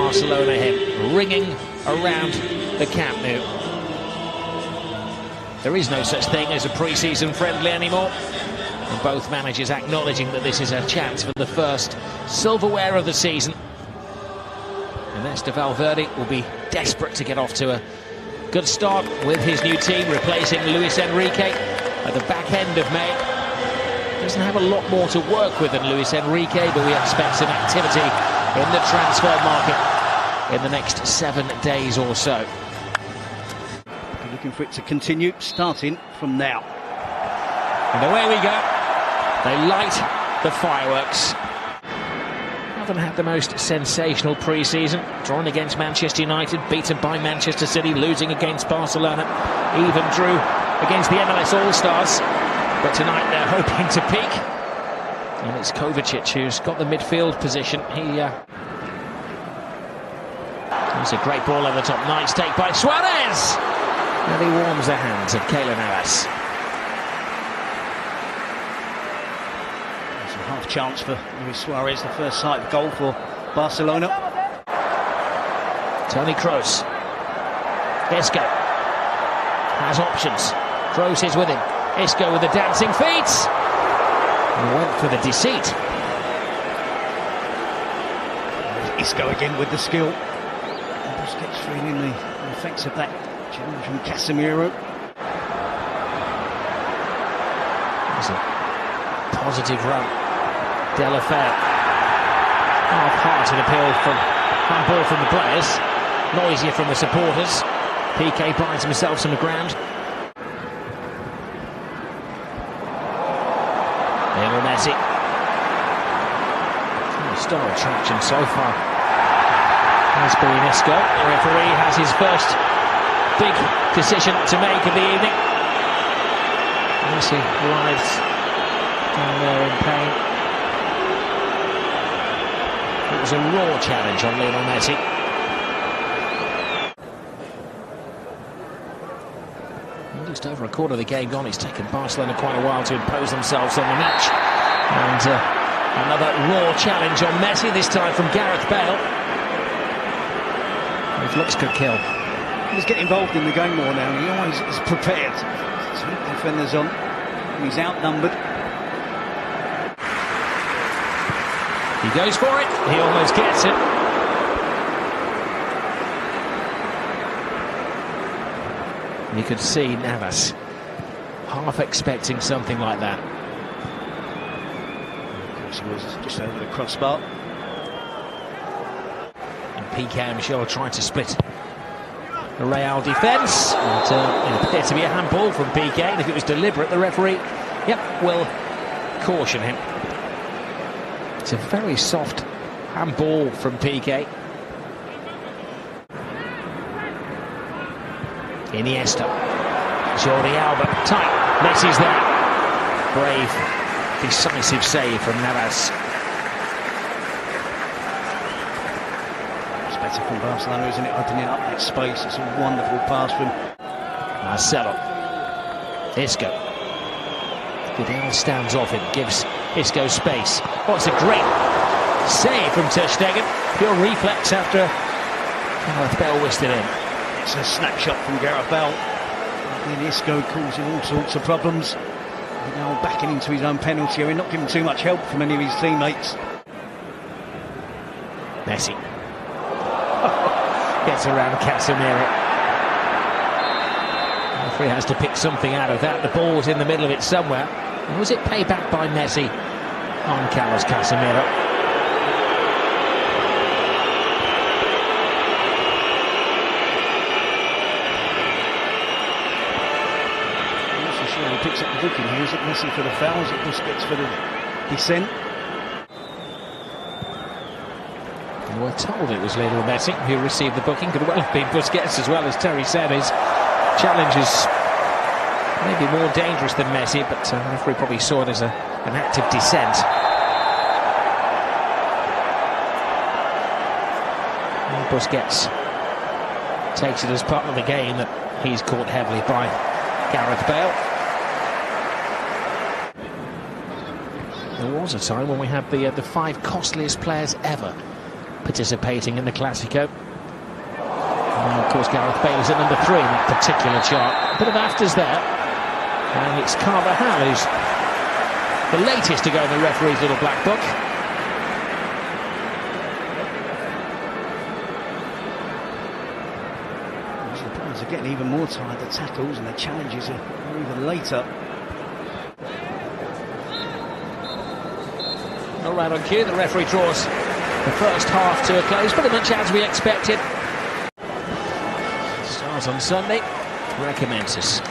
Barcelona hymn ringing around the Camp Nou. There is no such thing as a pre-season friendly anymore, and both managers acknowledging that this is a chance for the first silverware of the season. Ernesto Valverde will be desperate to get off to a good start with his new team, replacing Luis Enrique at the back end of May. Doesn't have a lot more to work with than Luis Enrique, but we expect some activity in the transfer market in the next 7 days or so. Looking for it to continue, starting from now. And away we go. They light the fireworks. Haven't had the most sensational pre-season. Drawn against Manchester United, beaten by Manchester City, losing against Barcelona, even drew against the MLS All-Stars. But tonight they're hoping to peak. And it's Kovacic who's got the midfield position. It's a great ball over the top. Nice take by Suarez. And he warms the hands of Keylor Navas. There's a half chance for Luis Suarez, the first sight of goal for Barcelona. Toni Kroos. Isco has options. Kroos is with him. Isco with the dancing feet. And went for the deceit. Isco again with the skill. Busquets feeling the effects of that challenge from Casemiro. It's a positive run. Delafeu. Half-hearted appeal from handball from the players. Noisier from the supporters. Piqué finds himself some ground. Lionel Messi. Star attraction so far has been Isco. The referee has his first big decision to make of the evening. Messi lies down there in pain. It was a raw challenge on Lionel Messi. Just over a quarter of the game gone. It's taken Barcelona quite a while to impose themselves on the match. And another raw challenge on Messi, this time from Gareth Bale. His looks could kill. He's getting involved in the game more now. He always is prepared to keep defenders on. He's outnumbered. He goes for it. He almost gets it. You could see Navas half expecting something like that. He was just over the crossbar. And Piqué and Michel trying to split the Real defence. It appeared to be a handball from Piqué, and if it was deliberate, the referee, will caution him. It's a very soft handball from Piqué. Iniesta. Jordi Alba. Tight. Messi's there. Brave, decisive save from Navas. It's better from Barcelona, isn't it? Opening up that space. It's a wonderful pass from Marcelo. Isco. Vidal stands off him, gives Isco space. Oh, it's a great save from Ter Stegen. Pure reflex after Gareth Bale whisked it in. It's a snapshot from Gareth Bale. And Isco causing all sorts of problems. Now backing into his own penalty area, not giving too much help from any of his teammates. Messi gets around Casemiro. The referee has to pick something out of that. The ball's in the middle of it somewhere. And was it payback by Messi on Carlos Casemiro? He picks up the booking here. Is it Messi for the foul? Is it Busquets for the descent? We were told it was Lionel Messi who received the booking. Could well have been Busquets as well, as Terry said. His challenge is maybe more dangerous than Messi, but the referee probably saw it as an active descent. And Busquets takes it as part of the game that he's caught heavily by Gareth Bale. There was a time when we had the 5 costliest players ever participating in the Classico. And of course, Gareth Bale is at number 3 in that particular chart. A bit of afters there. And it's Carvajal who's the latest to go in the referee's little black book. The players are getting even more tired. The tackles and the challenges are even later. All right, on cue, the referee draws the first half to a close, pretty much as we expected. Starts on Sunday, recommences.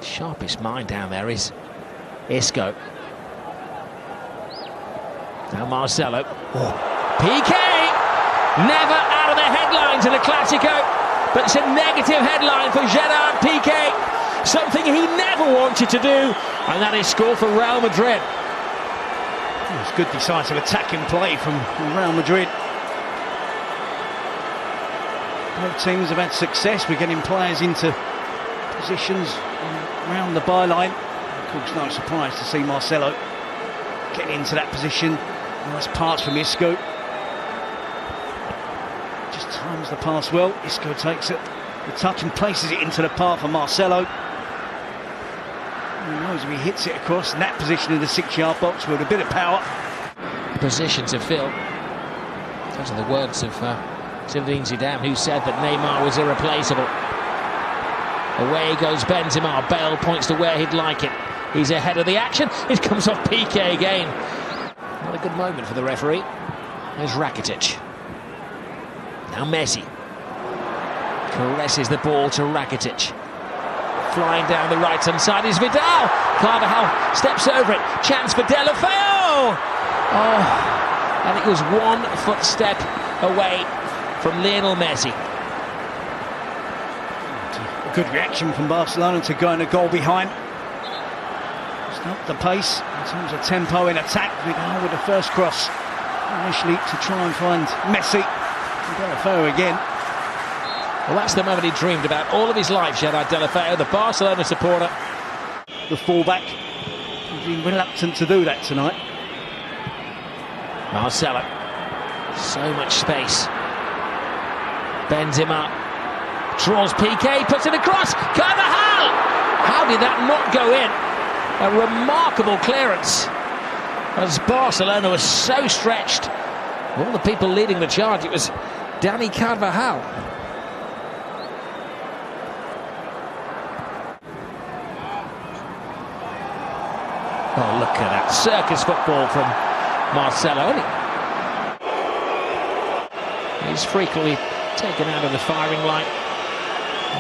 Sharpest mind down there is Isco. Now Marcelo. PK! Never out of the headlines in a Classico, but it's a negative headline for Gerard Piqué. Something he never wanted to do, and that is score for Real Madrid. It's good decisive attacking play from Real Madrid. Both teams have had success with getting players into positions around the byline. Of course, no surprise to see Marcelo getting into that position. Nice pass from Isco. Just times the pass well. Isco takes it, the touch, and places it into the path for Marcelo. Who knows if he hits it across in that position in the 6-yard box with a bit of power. Position to fill. Those are the words of Zinedine Zidane, who said that Neymar was irreplaceable. Away goes Benzema. Bale points to where he'd like it. He's ahead of the action. It comes off Piqué again. Not a good moment for the referee. There's Rakitic. Now Messi. Caresses the ball to Rakitic. Flying down the right-hand side is Vidal. Carvajal steps over it. Chance for Deulofeu. Oh, and it was 1 footstep away from Lionel Messi. Good reaction from Barcelona to going a goal behind. It's not the pace in terms of tempo in attack. Vidal with the first cross initially to try and find Messi. Deulofeu again. Well, that's the moment he dreamed about all of his life, Gerard Deulofeu, the Barcelona supporter. The fullback, he's been reluctant to do that tonight. Marcelo, so much space. Benzema draws Piqué, puts it across. Carvajal! How did that not go in? A remarkable clearance, as Barcelona was so stretched. All the people leading the charge, it was Dani Carvajal. Oh, look at that circus football from Marcelo. He's frequently taken out of the firing line.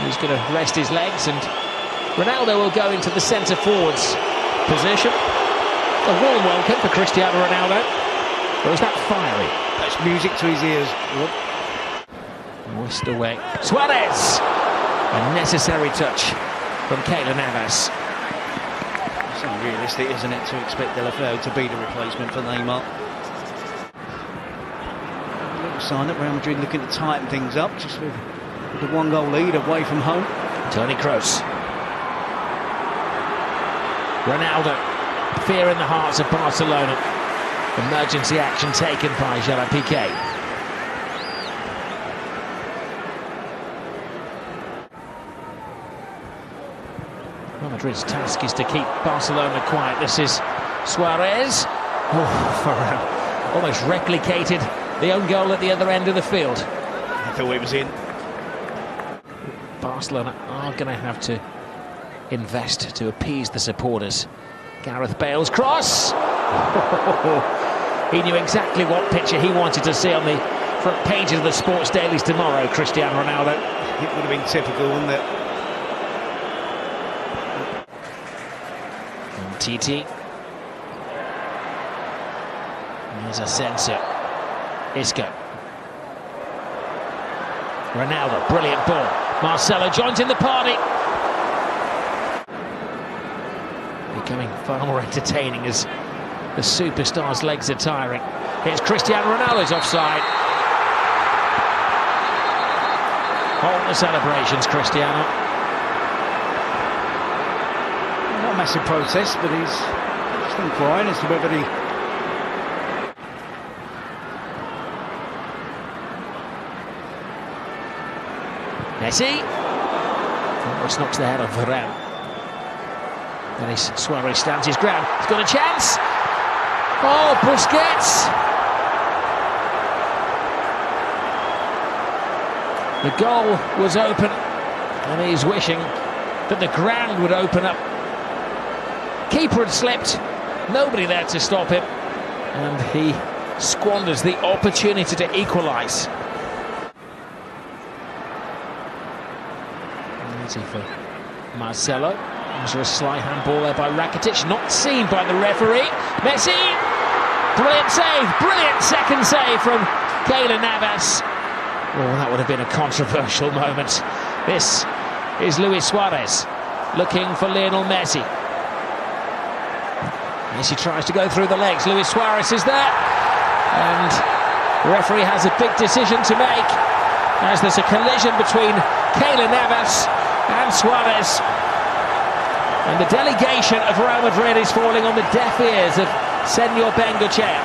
He's going to rest his legs, and Ronaldo will go into the centre forwards position. A warm welcome for Cristiano Ronaldo. Or is that fiery? That's music to his ears. Whisked away. Suarez! A necessary touch from Keylor Navas. It's unrealistic, isn't it, to expect Deulofeu to be the replacement for Neymar. A little sign that Real Madrid looking to tighten things up, just with the 1-goal lead away from home. Toni Kroos. Ronaldo. Fear in the hearts of Barcelona. Emergency action taken by Gerard Piqué. Real Madrid's task is to keep Barcelona quiet. This is Suarez. Oh, almost replicated the own goal at the other end of the field. I thought it was in. Barcelona are going to have to invest to appease the supporters. Gareth Bale's cross. He knew exactly what picture he wanted to see on the front pages of the sports dailies tomorrow, Cristiano Ronaldo. It would have been typical, wouldn't it? And TT. There's a sensor. Isco. Ronaldo, brilliant ball. Marcelo joins in the party. Becoming far more entertaining as the superstar's legs are tiring. Here's Cristiano Ronaldo's offside. Hold the celebrations, Cristiano. Not a massive protest, but he's just inquiring as to whether the Messi. Almost knocks the head off Varane. Denis Suarez stands his ground. He's got a chance. Oh, Busquets. The goal was open, and he's wishing that the ground would open up. Keeper had slipped, nobody there to stop him, and he squanders the opportunity to equalise. Easy for Marcelo. There's a sly handball there by Rakitic, not seen by the referee. Messi! Brilliant save, brilliant second save from Keylor Navas. Oh, that would have been a controversial moment. This is Luis Suarez looking for Lionel Messi. Messi tries to go through the legs. Luis Suarez is there. And the referee has a big decision to make as there's a collision between Keylor Navas and Suarez. And the delegation of Real Madrid is falling on the deaf ears of Senor Bengochea.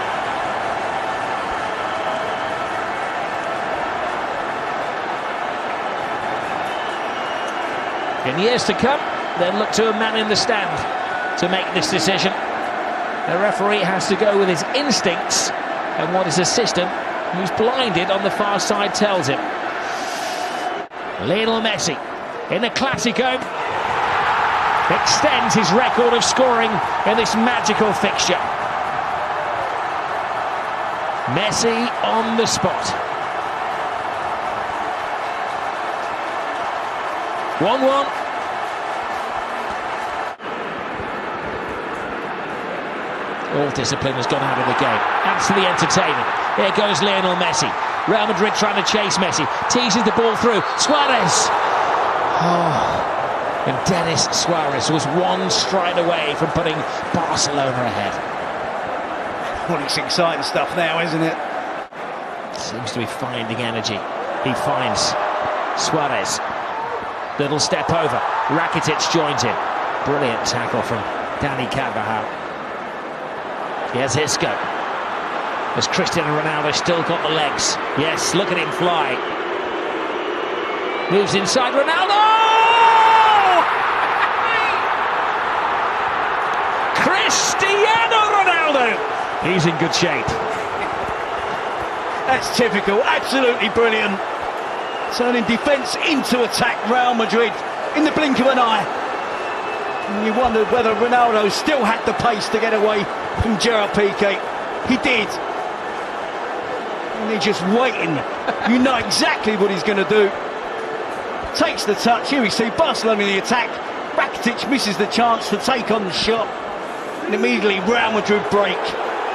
In years to come, they'll look to a man in the stand to make this decision. The referee has to go with his instincts and what his assistant, who's blinded on the far side, tells him. Lionel Messi, in the Clásico, extends his record of scoring in this magical fixture. Messi on the spot. 1-1. All discipline has gone out of the game. Adds to the entertainment. Here goes Lionel Messi. Real Madrid trying to chase Messi. Teases the ball through. Suarez! Oh. And Denis Suarez was one stride away from putting Barcelona ahead. Well, it's exciting stuff now, isn't it? Seems to be finding energy. He finds Suarez. Little step over. Rakitic joins in. Brilliant tackle from Dani Carvajal. Here's Isco. Has Cristiano Ronaldo still got the legs? Yes, look at him fly. Moves inside Ronaldo! Cristiano Ronaldo! He's in good shape. That's typical, absolutely brilliant. Turning defence into attack, Real Madrid, in the blink of an eye. And you wondered whether Ronaldo still had the pace to get away from Gerard Piqué. He did. And he's just waiting. You know exactly what he's going to do. Takes the touch. Here we see Barcelona in the attack. Rakitic misses the chance to take on the shot. And immediately Real Madrid break.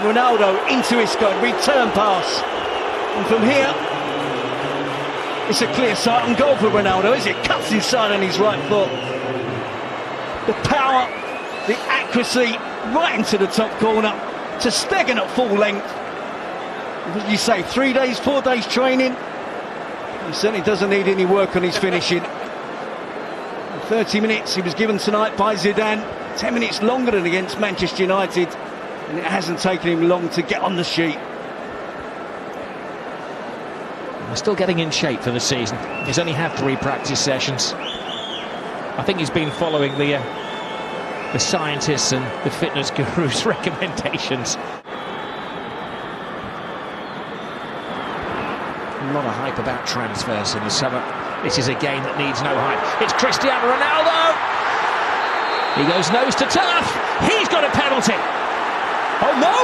Ronaldo into Isco, return pass. And from here, it's a clear sight and goal for Ronaldo, as it cuts inside on his right foot. The power, the accuracy, right into the top corner, to Stegen at full length. What did you say, 3 days, 4 days training? He certainly doesn't need any work on his finishing. 30 minutes he was given tonight by Zidane, 10 minutes longer than against Manchester United, and it hasn't taken him long to get on the sheet. We're still getting in shape for the season. He's only had 3 practice sessions. I think he's been following the scientists and the fitness gurus' recommendations. A lot of hype about transfers in the summer. This is a game that needs no hype. It's Cristiano Ronaldo! He goes nose to turf. He's got a penalty. Oh no!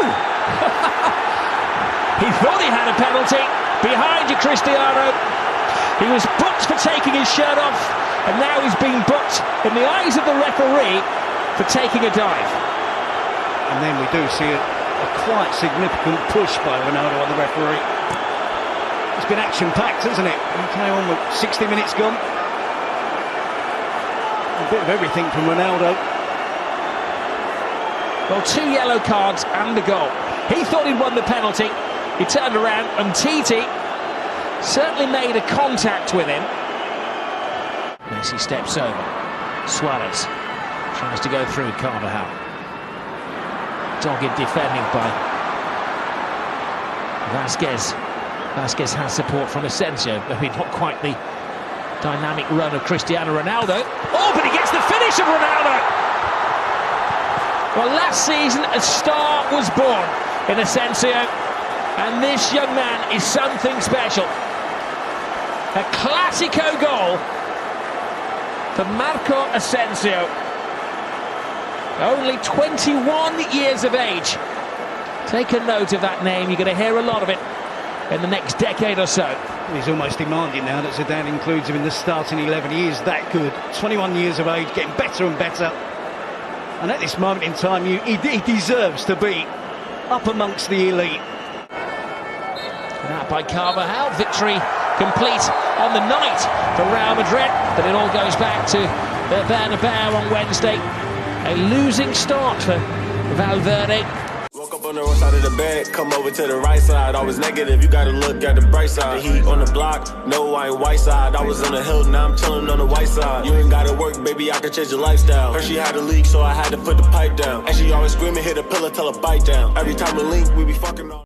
He thought he had a penalty. Behind you, Cristiano. He was booked for taking his shirt off, and now he's being booked in the eyes of the referee for taking a dive. And then we do see a quite significant push by Ronaldo on the referee. It's been action-packed, hasn't it? He came on with 60 minutes gone. A bit of everything from Ronaldo. Well, 2 yellow cards and a goal. He thought he'd won the penalty. He turned around and Titi certainly made a contact with him. Messi steps over. Suarez tries to go through Carvajal. Dogged defending by Vasquez. Vasquez has support from Asensio, maybe not quite the dynamic run of Cristiano Ronaldo. Oh, but he gets the finish of Ronaldo! Well, last season a star was born in Asensio, and this young man is something special. A Classico goal for Marco Asensio. Only 21 years of age. Take a note of that name, you're going to hear a lot of it in the next decade or so. He's almost demanding now that Zidane includes him in the starting 11. He is that good. 21 years of age, getting better and better. And at this moment in time, he deserves to be up amongst the elite. That by Carvajal, victory complete on the night for Real Madrid. But it all goes back to the Bernabeu on Wednesday. A losing start for Valverde. Woke up on the wrong side of the bed, come over to the right side. I was negative, you gotta look at the bright side. The heat on the block, no, I ain't white side. I was on the hill, now I'm chilling on the white side. You ain't gotta work, baby, I can change your lifestyle. Heard she had a leak, so I had to put the pipe down. And she always screaming, hit a pillar, tell her bite down. Every time we link, we be fucking on.